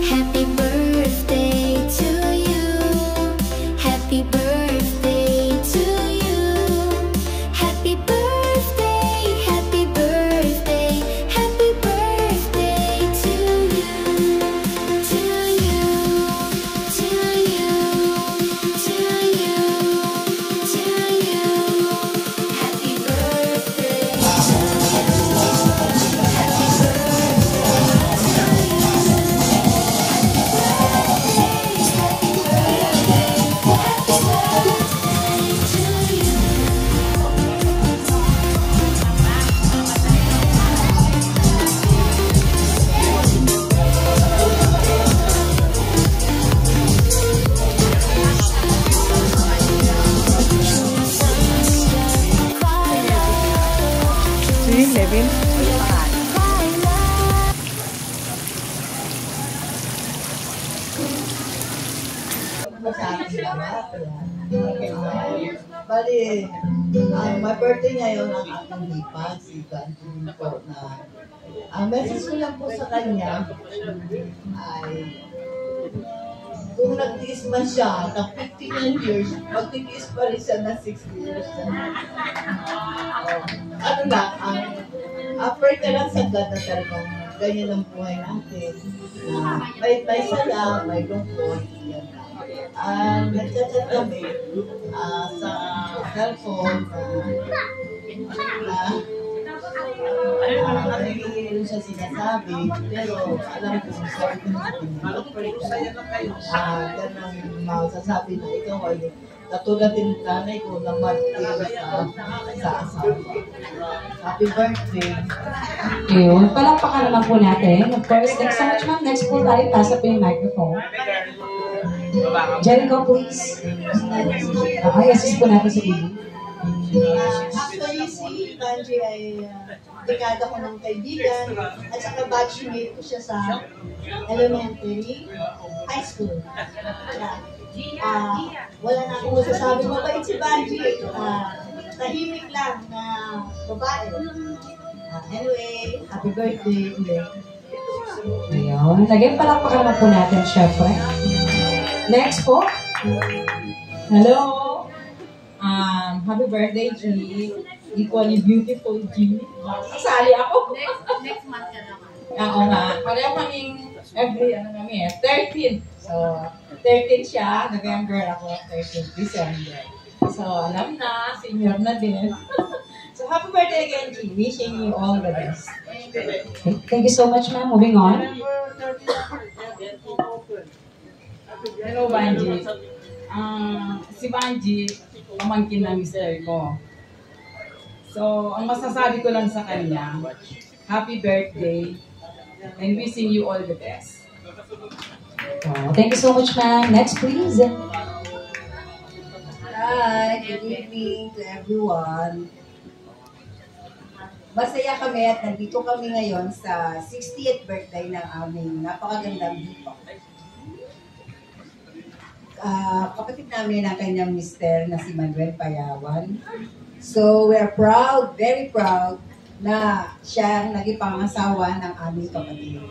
Happy birthday to you. Happy birthday to you. Happy birthday, happy birthday, happy birthday to you. To you, to you, to you, to you. Happy birthday to Levin. Bali, my birthday ngayon ang aking hipag, si Ganjun po na ang message ko lang po sa kanya ay kung nagtiis man siya ng 59 years, magtitiis pa rin siya ng 60 years. Ano lang, after ka lang sa God na talagang ganyan ang buhay natin. May saya, may lungkot, yan lang. Nagchat-chat kami sa cellphone na hindi siya sinasabi, pero alam ko, sabi ko na ganang masasabi na ikaw ay katulad din nanay ko na martir sa asawa. Happy birthday. Ayun, palakpakan naman po natin. Of course, thanks so much ma'am. Next po tayo, pass up yung microphone. Jericho, please. Assist po natin si Bibi. Actually, si Kanji ay dekada ko ng kaibigan at saka batchmate ko siya sa elementary, high school. Wala na akong masasabi. Mabait si Banji. Tahimik lang na babae. Anyway, happy birthday ulit. Ayun. Again, palakpakan naman po natin, syempre. Next po. Hello. Happy birthday, G. Equally beautiful, G. Sasali ako. Next month ka naman. Oo nga. Pareho kaming every, 13. So, 13 siya. November ako, 13 December. So, alam na, senior na din. So, happy birthday again, G. Wishing you all the best. Thank you so much, ma'am. Moving on. Hello, Banji. Si Banji, pamangkin ng mister ko. So, ang masasabi ko lang sa kanya, happy birthday and wishing you all the best. Oh, thank you so much, ma'am. Next, please. Hi, good evening to everyone. Masaya kami at nandito kami ngayon sa 60th birthday ng aming napakagandang hipag. Kapatid namin ang kanyang mister na si Manuel Payawan. So, we are proud, very proud, na siya ang naging pangasawa ng aming kapatid.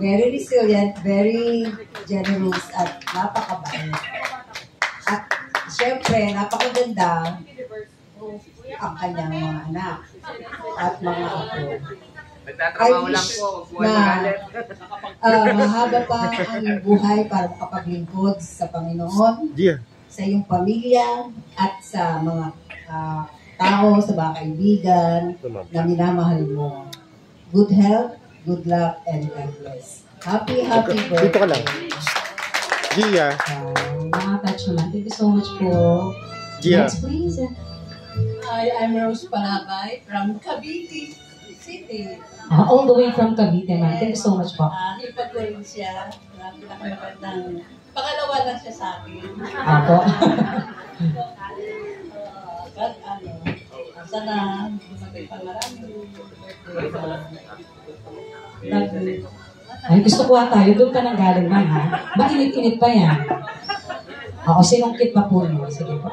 Very resilient, very generous, at napakabait. At syempre, napakaganda ang kanyang mga anak at mga apo. I wish na mahaba pa ang buhay para makapaglingkod sa Panginoon, sa iyong pamilya at sa mga tao, sa mga kaibigan na minamahal mo. Good health, good luck, and God bless. Happy birthday. Dito ka lang. Gia. Nakatouch naman. Thank you so much po. Gia. Next, please. Hi, I'm Rose Palabay from Cavite City. All the way from Cavite, ma'am. Thank you so much po. Hipag ko rin siya. Pinakamagandang pangalawa lang siya sa akin. Ako. Sana lumagay pa marami. Ay, gusto ko tayo. Doon ka nang galing, ma'am, ha? Mainit-init pa yan. Ako, sinungkit pa po niyo. Sige po.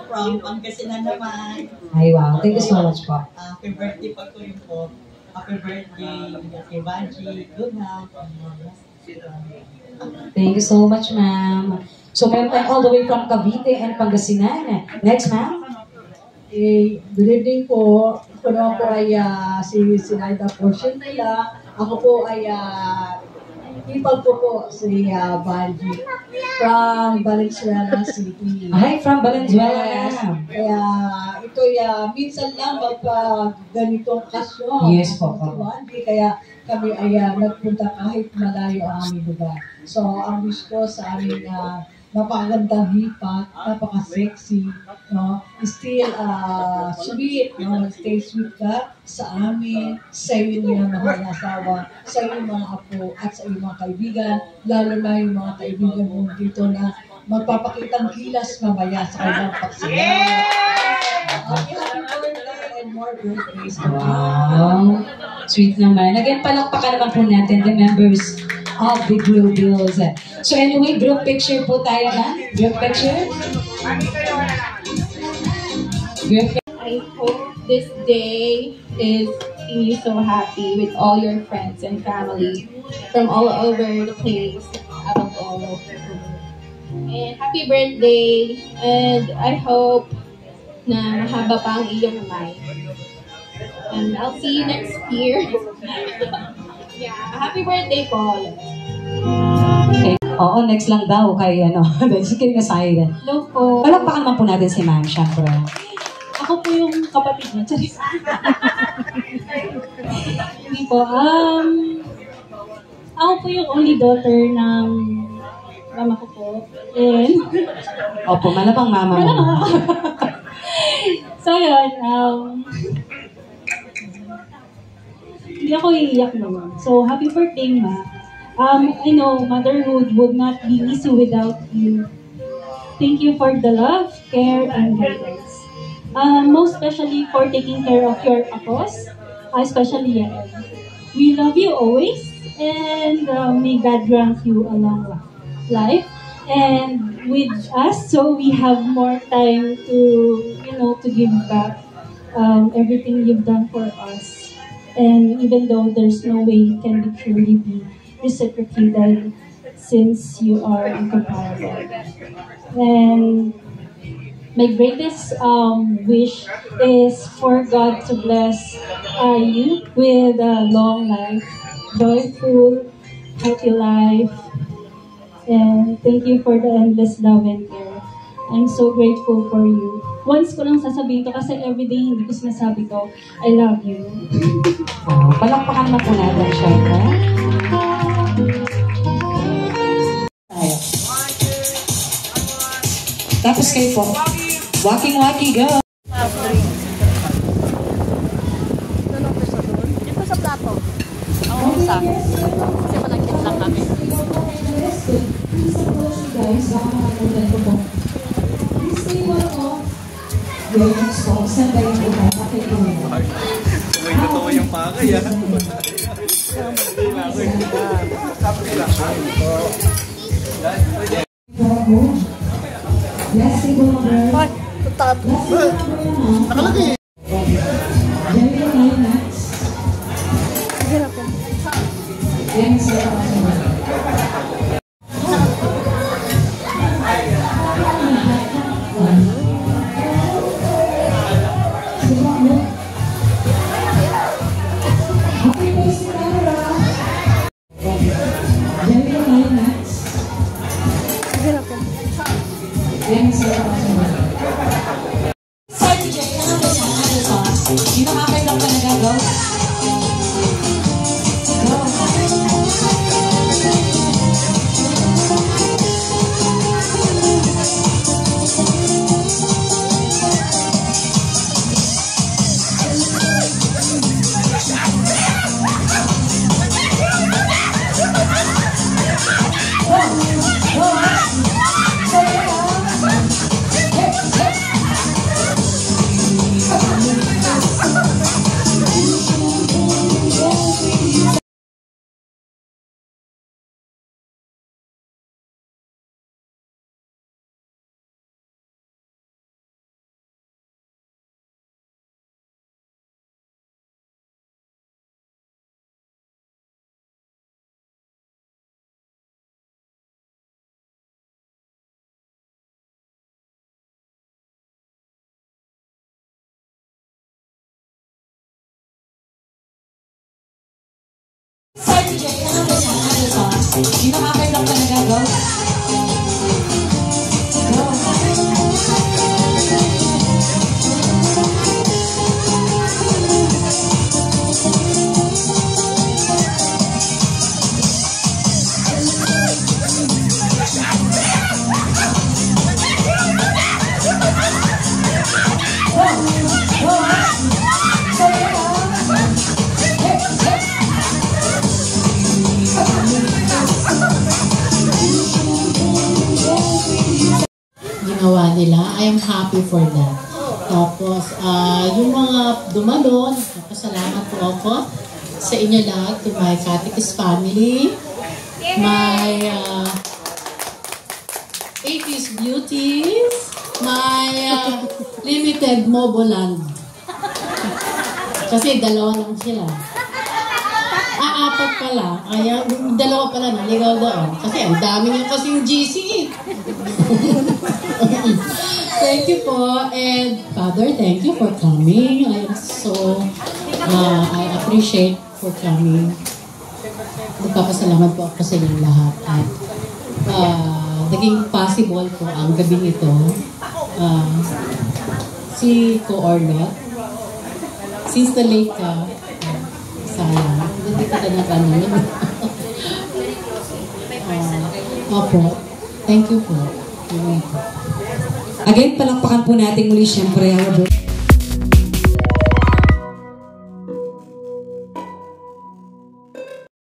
From Pangasinan naman. Ay, wow. Thank you so much po. Happy birthday pa ko rin po. Happy birthday kay Banji. Good health. Thank you so much, ma'am. So, meron tayo all the way from Cavite and Pangasinan. Next, ma'am. Good evening po. Ako naman po ay si Sinaida Portion nila. Ako po ay ipag po si Banji from Valenzuela City. Hi, from Valenzuela. Yes. Kaya ito minsan lang magpa ganitong okasyon. Yes po. Banji, kaya kami ay nagpunta kahit malayo ang aming lugar. So, ang wish ko sa aming napakagandang hipat, napaka-sexy, no? Still sweet, no? Stay sweet ka sa amin, sa iyong mga asawa, sa iyong mga apo, at sa iyong mga kaibigan, lalo na yung mga kaibigan mo dito na magpapakitang kilas mamaya sa kanilang pagsigaw. Happy birthday and more birthdays to Wow. Sweet naman. Again, palakpakan naman po natin the members of the Blue Bills. So anyway, group picture po tayo na. Group picture. Group I hope this day is making you so happy with all your friends and family from all over the place, out all over the world. And happy birthday! And I hope na mahaba pa ang iyong life. And I'll see you next year. Yeah, happy birthday, Paul. Okay. Oo, next lang daw kay sige na side. Hello po. Palakpakan naman po natin si ma'am, syempre. Ako po yung kapatid niya. Hindi po. Ako po yung only daughter ng mama ko po. And Opo, malapang mama mo. so yun, hindi ako iiyak naman. So, happy birthday, Ma. I know motherhood would not be easy without you. Thank you for the love, care, and guidance. Most especially for taking care of your apos, especially Yael. We love you always, and may God grant you a long life. And with us, so we have more time to, to give back everything you've done for us. And even though there's no way it can truly be reciprocated since you are incomparable. And my greatest wish is for God to bless you with a long life, joyful, happy life. And thank you for the endless love and care. I'm so grateful for you. Once ko lang sasabihin to kasi everyday hindi ko sinasabi to, I love you. Oh, palakpakan na po natin siya. Tapos kayo po. Walking, go! Dito sa plato. Ang isa. Kasi malagkit lang kami. Guys, baka makakunan ko po. Please stay well off. Your next call. Saan ba yung ulan? Bakit yung ulan? May totoo yung pakay, ha? Last table number. Ay, tato. Nakalagay. Jerry and Max. Yan sila ako. Hindi nakakay lang talaga, go. Ginawa nila. I am happy for that. Tapos, yung mga dumalo, nagpapasalamat po ako sa inyo lahat, to my Catechist family, my 80s beauties, my limited Moboland. Kasi dalawa lang sila. Apat pala. Kaya dalawa pala naligaw doon. Kasi ang dami niyo kasing GC. Thank you po. And Father, thank you for coming. I am so, I appreciate for coming. Nagpapasalamat po ako sa inyong lahat. At naging possible po ang gabing ito. Si Ko-Orlot, since the late ka, sayang, hindi ka na nag-ano. Opo, thank you po. Again, palakpakan po natin muli siyempre.